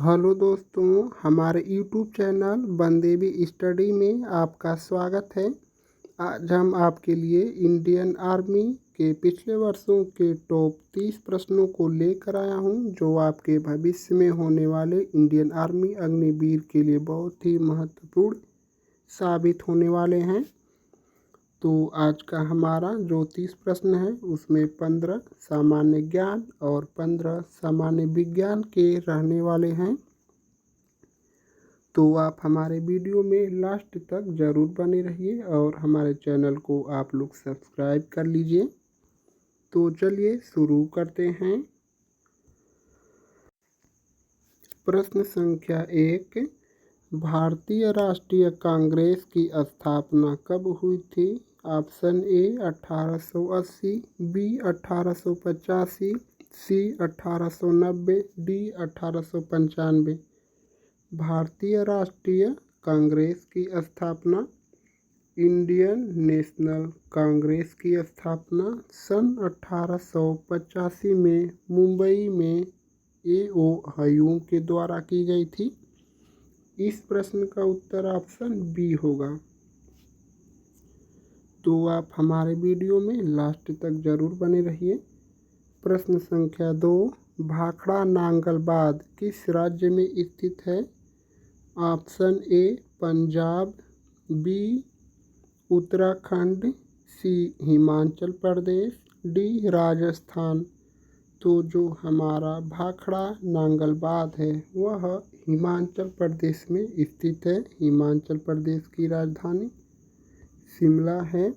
Hello दोस्तों, हमारे YouTube channel Bandevi study में आपका स्वागत है। आज हम आपके लिए इंडियन आर्मी के पिछले वर्षों के टॉप 30 प्रश्नों को लेकर आया हूं, जो आपके भविष्य में होने वाले इंडियन आर्मी अग्निवीर के लिए बहुत ही महत्वपूर्ण साबित होने वाले हैं। तो आज का हमारा जो 30 प्रश्न है उसमें 15 सामान्य ज्ञान और 15 सामान्य विज्ञान के रहने वाले हैं। तो आप हमारे वीडियो में लास्ट तक ज़रूर बने रहिए और हमारे चैनल को आप लोग सब्सक्राइब कर लीजिए। तो चलिए शुरू करते हैं। प्रश्न संख्या 1, भारतीय राष्ट्रीय कांग्रेस की स्थापना कब हुई थी? Option A 1880, B 1885, C 1890, D 1895। भारतीय राष्ट्रीय कांग्रेस की स्थापना, इंडियन नेशनल कांग्रेस की स्थापना सन 1885 में मुंबई में ए.ओ. ह्यूम के द्वारा की गई थी। इस प्रश्न का उत्तर ऑप्शन बी होगा। तो आप हमारे वीडियो में लास्ट तक ज़रूर बने रहिए। प्रश्न संख्या 2, भाखड़ा नांगलबाद किस राज्य में स्थित है? Option A Punjab, B Uttarakhand, C Himachal Pradesh, D Rajasthan. तो जो हमारा भाखड़ा नांगलबाद है वह हिमाचल प्रदेश में स्थित है। हिमाचल प्रदेश की राजधानी शिमला है।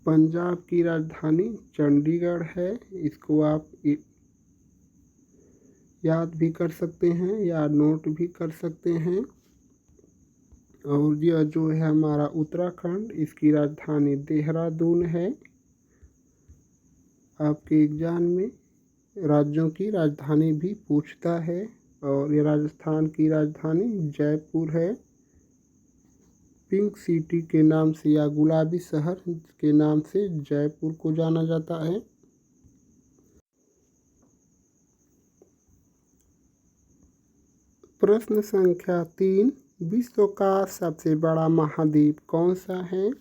पंजाब की राजधानी चंडीगढ़ है। इसको आप याद भी कर सकते हैं या नोट भी कर सकते हैं। और यह जो है हमारा उत्तराखंड, इसकी राजधानी देहरादून है। आपके एग्जाम में राज्यों की राजधानी भी पूछता है और ये राजस्थान की राजधानी जयपुर है। पिंक सिटी के नाम से या गुलाबी शहर के नाम से जयपुर को जाना जाता है। प्रश्न संख्या 3, विश्व का सबसे बड़ा महाद्वीप कौन सा है?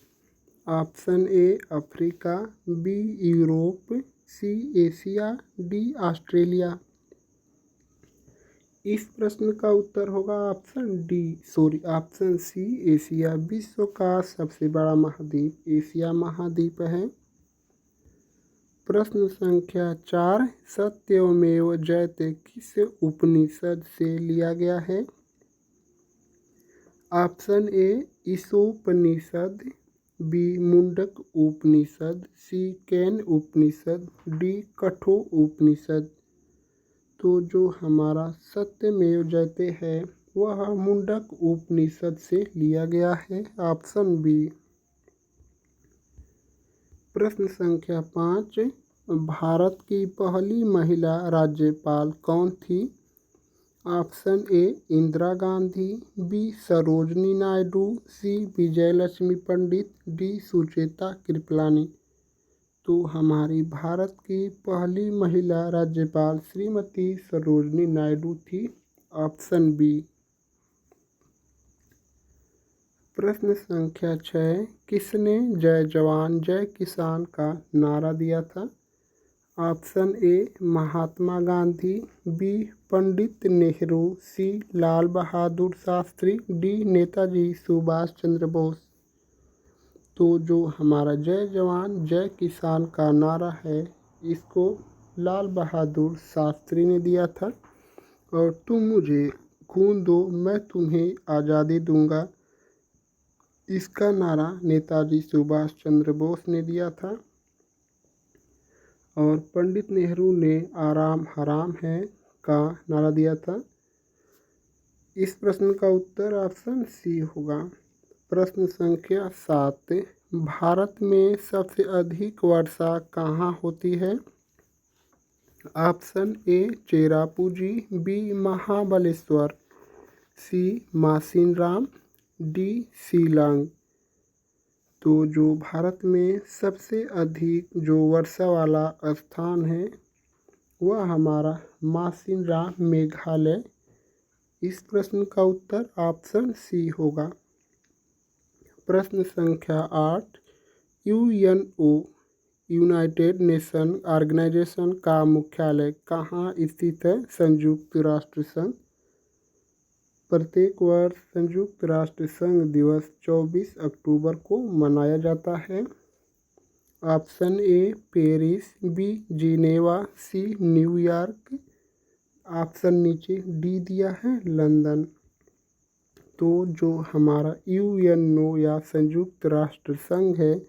Option A Africa, B Europe, C Asia, D Australia. इस प्रश्न का उत्तर होगा ऑप्शन सी एशिया। विश्व का सबसे बड़ा महाद्वीप एशिया महाद्वीप है। प्रश्न संख्या 4, सत्यमेव जयते किस उपनिषद से लिया गया है? Option A Ishopanishad, B Mundaka Upanishad, C Kena Upanishad, D कठोर उपनिषद। तो जो हमारा सत्यमेव जयते है वह मुंडक उपनिषद से लिया गया है। Option B. प्रश्न संख्या 5, भारत की पहली महिला राज्यपाल कौन थी? Option A Indira Gandhi, B Sarojini Naidu, C Vijayalakshmi Pandit, D Sucheta Kripalani. तो हमारी भारत की पहली महिला राज्यपाल श्रीमती सरोजनी नायडू थी। Option B. प्रश्न संख्या 6, किसने जय जवान जय किसान का नारा दिया था? Option A Mahatma Gandhi, B Pandit Nehru, C Lal Bahadur Shastri, D Netaji Subhash Chandra Bose. तो जो हमारा जय जवान जय किसान का नारा है इसको लाल बहादुर शास्त्री ने दिया था। और तुम मुझे खून दो मैं तुम्हें आज़ादी दूंगा, इसका नारा नेताजी सुभाष चंद्र बोस ने दिया था। और पंडित नेहरू ने आराम हराम है का नारा दिया था। इस प्रश्न का उत्तर ऑप्शन सी होगा। प्रश्न संख्या 7, भारत में सबसे अधिक वर्षा कहाँ होती है? Option A Cherrapunji, B Mahabaleshwar, C Mawsynram, D Shillong. तो जो भारत में सबसे अधिक जो वर्षा वाला स्थान है वह हमारा मासिनराम मेघालय। इस प्रश्न का उत्तर ऑप्शन सी होगा। प्रश्न संख्या 8, यूएनओ यूनाइटेड नेशन ऑर्गेनाइजेशन का मुख्यालय कहाँ स्थित है? संयुक्त राष्ट्र संघ। प्रत्येक वर्ष संयुक्त राष्ट्र संघ दिवस 24 अक्टूबर को मनाया जाता है। Option A Paris, B Geneva, C New York. Option नीचे डी दिया है लंदन। तो जो हमारा यूएनओ या संयुक्त राष्ट्र संघ है,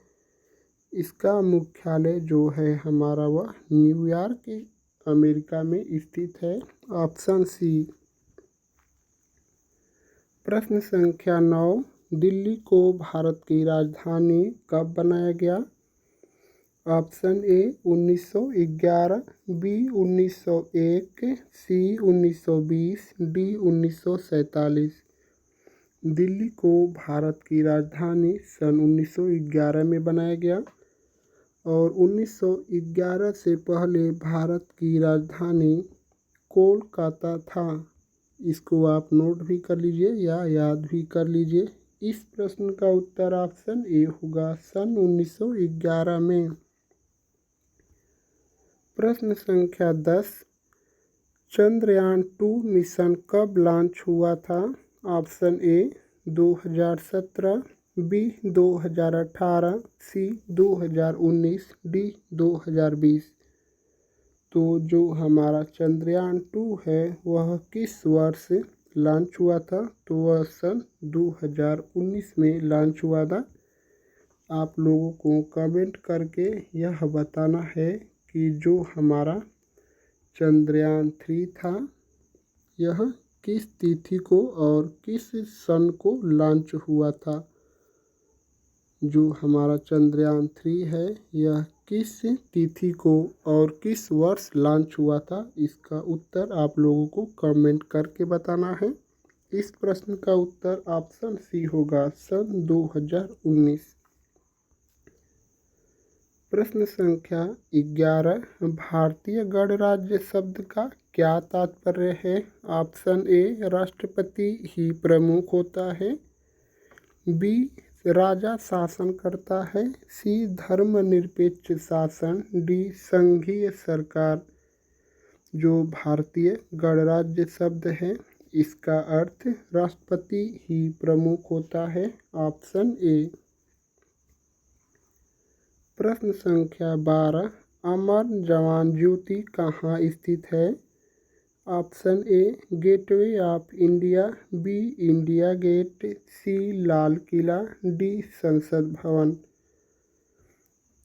इसका मुख्यालय जो है हमारा वह न्यूयॉर्क अमेरिका में स्थित है। Option C. प्रश्न संख्या 9, दिल्ली को भारत की राजधानी कब बनाया गया? Option A 1911, B 1901, C 1920, D 1947। Delhi को भारत की राजधानी सन 1911 में बनाया गया और 1911 से पहले भारत की राजधानी कोलकाता था। इसको आप नोट भी कर लीजिए या याद भी कर लीजिए। इस प्रश्न का उत्तर ऑप्शन ए होगा, सन 1911 में। प्रश्न संख्या 10, चंद्रयान-2 मिशन कब लॉन्च हुआ था? Option A 2017, B 2018, C 2019, D 2020। तो जो हमारा चंद्रयान-2 है वह किस वर्ष लॉन्च हुआ था? तो वह सन 2019 में लॉन्च हुआ था। आप लोगों को कमेंट करके यह बताना है कि जो हमारा चंद्रयान-3 था यह किस तिथि को और किस सन को लॉन्च हुआ था। जो हमारा चंद्रयान-3 है यह किस तिथि को और किस वर्ष लॉन्च हुआ था, इसका उत्तर आप लोगों को कमेंट करके बताना है। इस प्रश्न का उत्तर ऑप्शन सी होगा, सन 2019। प्रश्न संख्या 11, भारतीय गणराज्य शब्द का क्या तात्पर्य है? ऑप्शन ए राष्ट्रपति ही प्रमुख होता है, बी राजा शासन करता है, सी धर्मनिरपेक्ष शासन, डी संघीय सरकार। जो भारतीय गणराज्य शब्द है इसका अर्थ राष्ट्रपति ही प्रमुख होता है। Option A. प्रश्न संख्या 12, अमर जवान ज्योति कहाँ स्थित है? Option A gateway of India, B India gate, C Lal Qila, D Sansad Bhavan.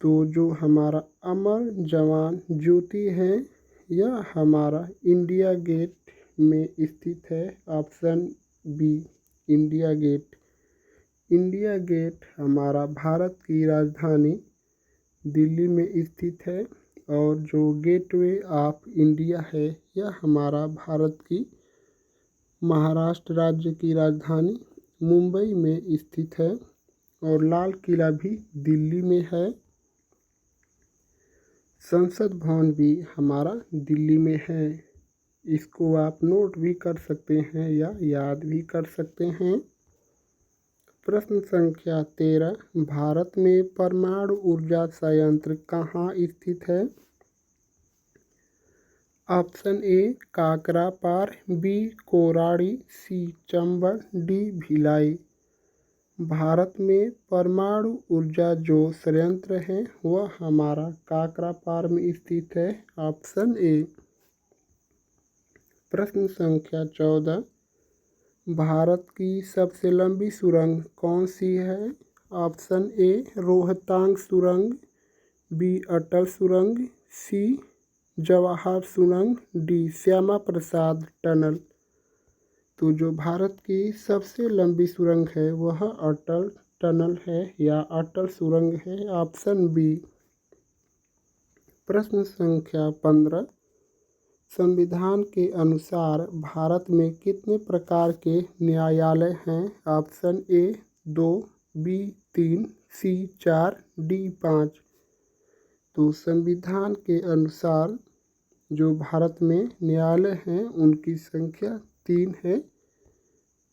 तो जो हमारा अमर जवान ज्योति है यह हमारा इंडिया गेट में स्थित है। Option B India gate. India gate हमारा भारत की राजधानी दिल्ली में स्थित है और जो गेटवे ऑफ इंडिया है यह हमारा भारत की महाराष्ट्र राज्य की राजधानी मुंबई में स्थित है और लाल किला भी दिल्ली में है। संसद भवन भी हमारा दिल्ली में है। इसको आप नोट भी कर सकते हैं या याद भी कर सकते हैं। प्रश्न संख्या 13, भारत में परमाणु ऊर्जा संयंत्र कहाँ स्थित है? Option A Kakrapar, B Koradi, C Chambal, D Bhilai. Bharat में परमाणु ऊर्जा जो संयंत्र है वह हमारा काकरापार में स्थित है। Option A. प्रश्न संख्या 14, भारत की सबसे लंबी सुरंग कौन सी है? ऑप्शन ए रोहतांग सुरंग, बी अटल सुरंग, सी जवाहर सुरंग, डी श्यामा प्रसाद टनल। तो जो भारत की सबसे लंबी सुरंग है वह अटल टनल है या अटल सुरंग है। Option B. प्रश्न संख्या 15, संविधान के अनुसार भारत में कितने प्रकार के न्यायालय हैं? Option A 2, B 3, C 4, D 5। तो संविधान के अनुसार जो भारत में न्यायालय हैं उनकी संख्या 3 है।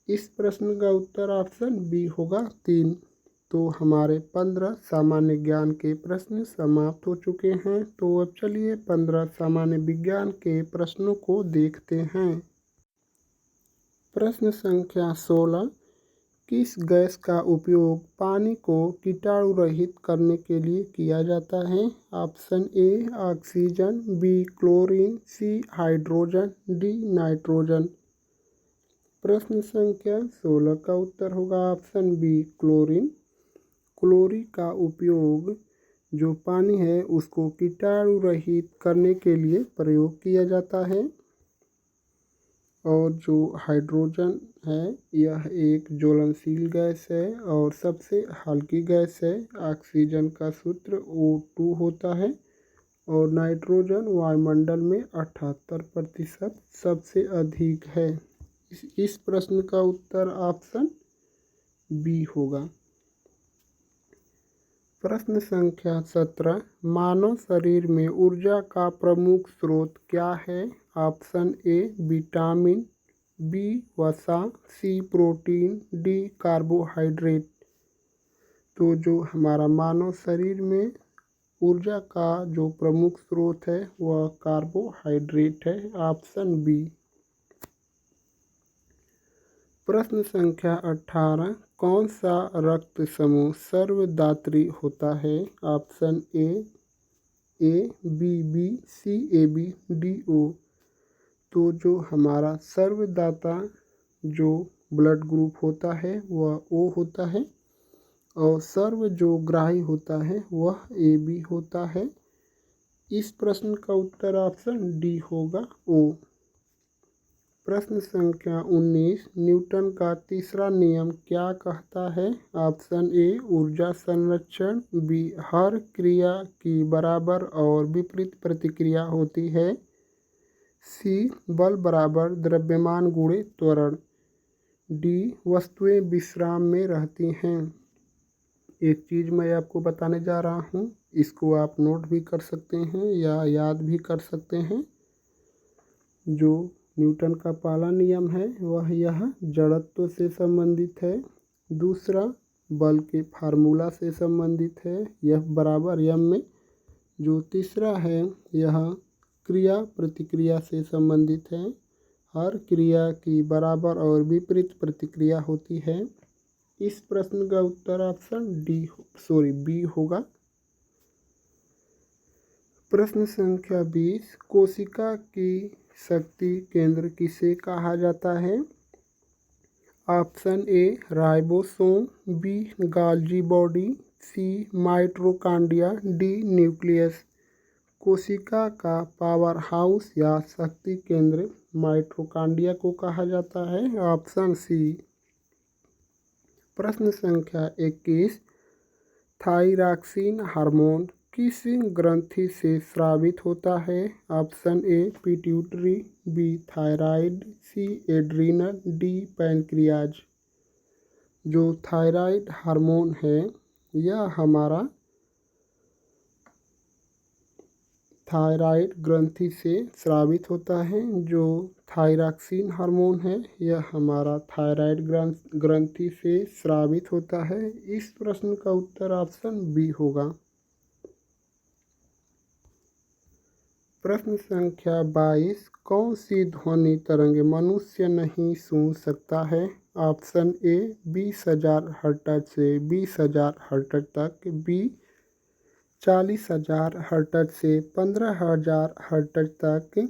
इस प्रश्न का उत्तर ऑप्शन बी होगा 3। तो हमारे 15 सामान्य ज्ञान के प्रश्न समाप्त हो चुके हैं। तो अब चलिए 15 सामान्य विज्ञान के प्रश्नों को देखते हैं। प्रश्न संख्या 16, किस गैस का उपयोग पानी को कीटाणु रहित करने के लिए किया जाता है? Option A oxygen, B chlorine, C hydrogen, D nitrogen. प्रश्न संख्या 16 का उत्तर होगा ऑप्शन बी क्लोरीन। क्लोरीन का उपयोग जो पानी है उसको कीटाणु रहित करने के लिए प्रयोग किया जाता है। और जो हाइड्रोजन है यह एक ज्वलनशील गैस है और सबसे हल्की गैस है। ऑक्सीजन का सूत्र O2 होता है और नाइट्रोजन वायुमंडल में 78% सबसे अधिक है। इस प्रश्न का उत्तर ऑप्शन बी होगा। प्रश्न संख्या 17, मानव शरीर में ऊर्जा का प्रमुख स्रोत क्या है? ऑप्शन ए विटामिन, बी वसा, सी प्रोटीन, डी कार्बोहाइड्रेट। तो जो हमारा मानव शरीर में ऊर्जा का जो प्रमुख स्रोत है वह कार्बोहाइड्रेट है। Option B. प्रश्न संख्या 18, कौन सा रक्त समूह सर्वदात्री होता है? Option A B B, C A B, D O. तो जो हमारा सर्वदाता जो ब्लड ग्रुप होता है वह ओ होता है और सर्व जो ग्राही होता है वह ए बी होता है। इस प्रश्न का उत्तर ऑप्शन डी होगा ओ। प्रश्न संख्या 19, न्यूटन का तीसरा नियम क्या कहता है? ऑप्शन ए ऊर्जा संरक्षण, बी हर क्रिया की बराबर और विपरीत प्रतिक्रिया होती है, सी बल बराबर द्रव्यमान गुणे त्वरण, डी वस्तुएं विश्राम में रहती हैं। एक चीज़ मैं आपको बताने जा रहा हूँ, इसको आप नोट भी कर सकते हैं या याद भी कर सकते हैं। जो न्यूटन का पहला नियम है वह यह जड़त्व से संबंधित है। दूसरा बल के फार्मूला से संबंधित है, यह बराबर यम में। जो तीसरा है यह क्रिया प्रतिक्रिया से संबंधित है, हर क्रिया की बराबर और विपरीत प्रतिक्रिया होती है। इस प्रश्न का उत्तर ऑप्शन बी होगा। प्रश्न संख्या 20, कोशिका की शक्ति केंद्र किसे कहा जाता है? Option A ribosome, B Golgi body, C mitochondria, D nucleus. कोशिका का पावर हाउस या शक्ति केंद्र माइटोकॉन्ड्रिया को कहा जाता है। Option C. प्रश्न संख्या 21, थायरॉक्सिन हार्मोन किस ग्रंथि से स्रावित होता है? Option A pituitary, B thyroid, C adrenal, D pancreas. जो थायराइड हार्मोन है यह हमारा थायराइड ग्रंथि से स्रावित होता है। जो थायरॉक्सिन हार्मोन है यह हमारा थायराइड ग्रंथि से स्रावित होता है। इस प्रश्न का उत्तर ऑप्शन बी होगा। प्रश्न संख्या 22, कौन सी ध्वनि तरंग मनुष्य नहीं सुन सकता है? ऑप्शन ए 20,000 हर्ट्ज से 20,000 हर्ट्ज तक, बी 40,000 हर्ट्ज से 15,000 हर्ट्ज तक,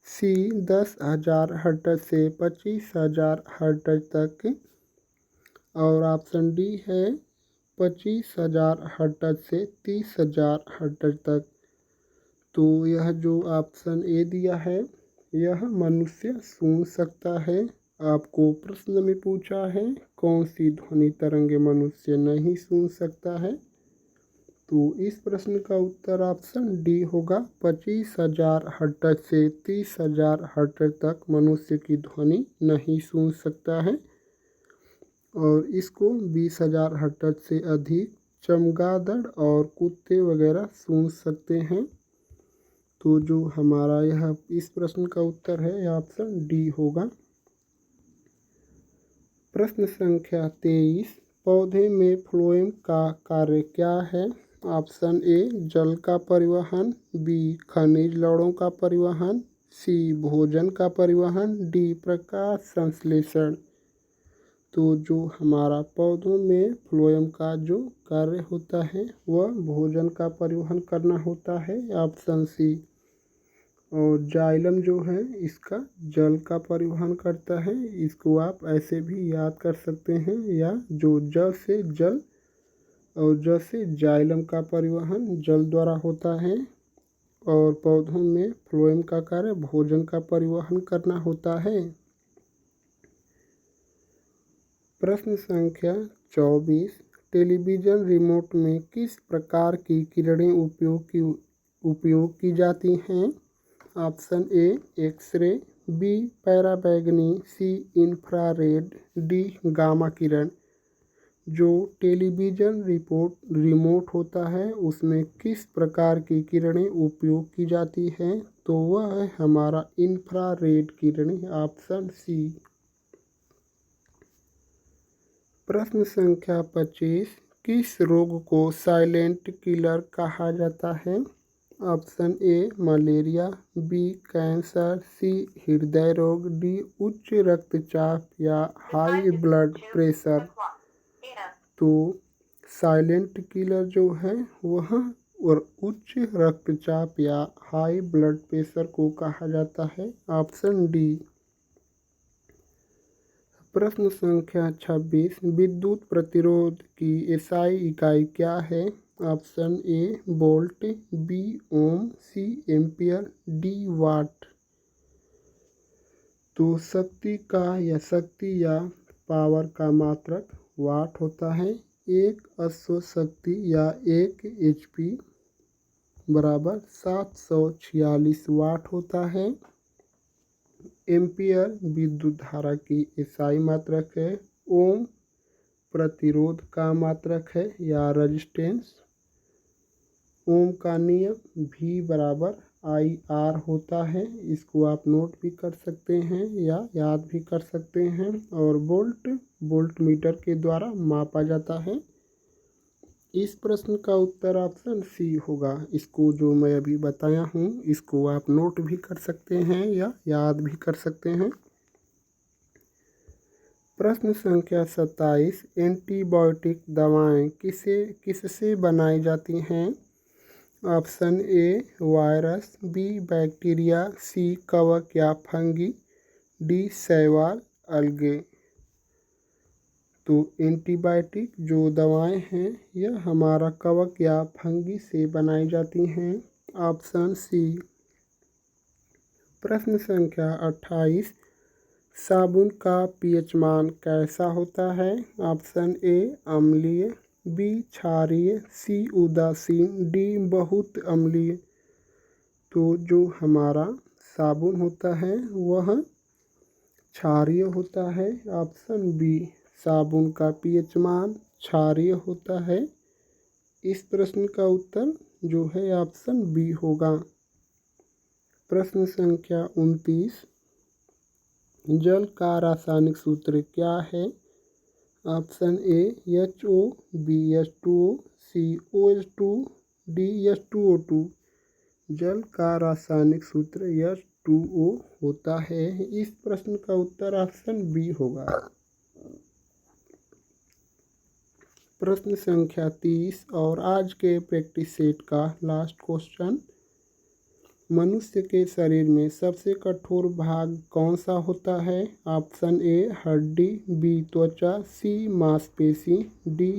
सी 10,000 हर्ट्ज से 25,000 हर्ट्ज तक और ऑप्शन डी है 25,000 हर्ट्ज से 30,000 हर्ट्ज तक। तो यह जो ऑप्शन ए दिया है यह मनुष्य सुन सकता है। आपको प्रश्न में पूछा है कौन सी ध्वनि तरंग मनुष्य नहीं सुन सकता है, तो इस प्रश्न का उत्तर ऑप्शन डी होगा। 25,000 हर्ट्ज से 30,000 हर्ट्ज तक मनुष्य की ध्वनि नहीं सुन सकता है और इसको 20,000 हर्ट्ज से अधिक चमगादड़ और कुत्ते वगैरह सुन सकते हैं। तो जो हमारा यह इस प्रश्न का उत्तर है ऑप्शन डी होगा। प्रश्न संख्या 23, पौधे में फ्लोएम का कार्य क्या है? ऑप्शन ए जल का परिवहन, बी खनिज लवणों का परिवहन, सी भोजन का परिवहन, डी प्रकाश संश्लेषण। तो जो हमारा पौधों में फ्लोएम का जो कार्य होता है वह भोजन का परिवहन करना होता है, ऑप्शन सी। और जाइलम जो है इसका जल का परिवहन करता है। इसको आप ऐसे भी याद कर सकते हैं, या जो ज से जल और ज से जाइलम का परिवहन जल द्वारा होता है, और पौधों में फ्लोएम का कार्य भोजन का परिवहन करना होता है। प्रश्न संख्या 24, टेलीविज़न रिमोट में किस प्रकार की किरणें उपयोग की जाती हैं? ऑप्शन ए एक्सरे, बी पैराबैंगनी, सी इंफ्रारेड, डी गामा किरण। जो टेलीविज़न रिमोट होता है उसमें किस प्रकार की किरणें उपयोग की जाती हैं? तो वह है हमारा इंफ्रारेड किरणें, ऑप्शन सी। प्रश्न संख्या 25, किस रोग को साइलेंट किलर कहा जाता है? Option A malaria, B cancer, C हृदय रोग, डी उच्च रक्तचाप या हाई ब्लड प्रेशर। तो साइलेंट किलर जो है वह और उच्च रक्तचाप या हाई ब्लड प्रेशर को कहा जाता है, ऑप्शन डी। प्रश्न संख्या 26, विद्युत प्रतिरोध की एसआई इकाई क्या है? Option A volt, B ohm, C ampere, D watt. तो शक्ति या पावर का मात्रक वाट होता है। एक अश्व शक्ति या 1 HP बराबर 746 वाट होता है। एम्पियर विद्युत धारा की एसआई मात्रक है। ओम प्रतिरोध का मात्रक है या रेजिस्टेंस। ओम का नियम V बराबर IR होता है। इसको आप नोट भी कर सकते हैं या याद भी कर सकते हैं। और वोल्ट मीटर के द्वारा मापा जाता है। इस प्रश्न का उत्तर ऑप्शन सी होगा। इसको जो मैं अभी बताया हूँ इसको आप नोट भी कर सकते हैं या याद भी कर सकते हैं। प्रश्न संख्या 27, एंटीबायोटिक दवाएं किससे बनाई जाती हैं? Option A virus, B bacteria, C कवक या फंगी, डी शैवाल अलगे। तो एंटीबायोटिक जो दवाएं हैं यह हमारा कवक या फंगी से बनाई जाती हैं, ऑप्शन सी। प्रश्न संख्या 28, साबुन का पीएच मान कैसा होता है? ऑप्शन ए अम्लीय, बी क्षारीय, सी उदासीन, डी बहुत अम्लीय। तो जो हमारा साबुन होता है वह क्षारीय होता है, ऑप्शन बी। साबुन का पीएच मान क्षारीय होता है। इस प्रश्न का उत्तर जो है ऑप्शन बी होगा। प्रश्न संख्या 29, जल का रासायनिक सूत्र क्या है? Option A HO, B H2O, C OH2, D H2O2। जल का रासायनिक सूत्र H2O होता है। इस प्रश्न का उत्तर ऑप्शन बी होगा। प्रश्न संख्या 30 और आज के प्रैक्टिस सेट का लास्ट क्वेश्चन, मनुष्य के शरीर में सबसे कठोर भाग कौन सा होता है? ऑप्शन ए हड्डी, बी त्वचा, सी मांसपेशी, डी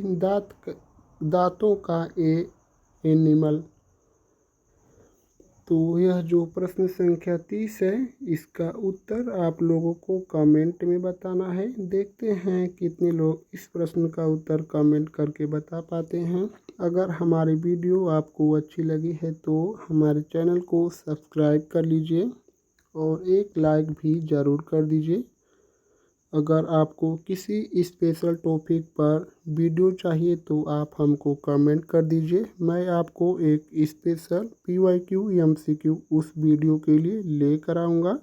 दांतों का एनिमल। तो यह जो प्रश्न संख्या 30 है इसका उत्तर आप लोगों को कमेंट में बताना है। देखते हैं कितने लोग इस प्रश्न का उत्तर कमेंट करके बता पाते हैं। अगर हमारी वीडियो आपको अच्छी लगी है तो हमारे चैनल को सब्सक्राइब कर लीजिए और एक लाइक भी ज़रूर कर दीजिए। अगर आपको किसी स्पेशल टॉपिक पर वीडियो चाहिए तो आप हमको कमेंट कर दीजिए। मैं आपको एक स्पेशल PYQ MCQ उस वीडियो के लिए लेकर आऊँगा।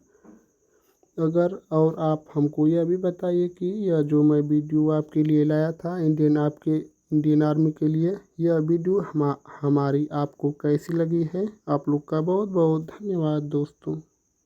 अगर और आप हमको यह भी बताइए कि यह जो मैं वीडियो आपके लिए लाया था इंडियन आर्मी के लिए, यह वीडियो हमारी आपको कैसी लगी है। आप लोग का बहुत बहुत धन्यवाद दोस्तों।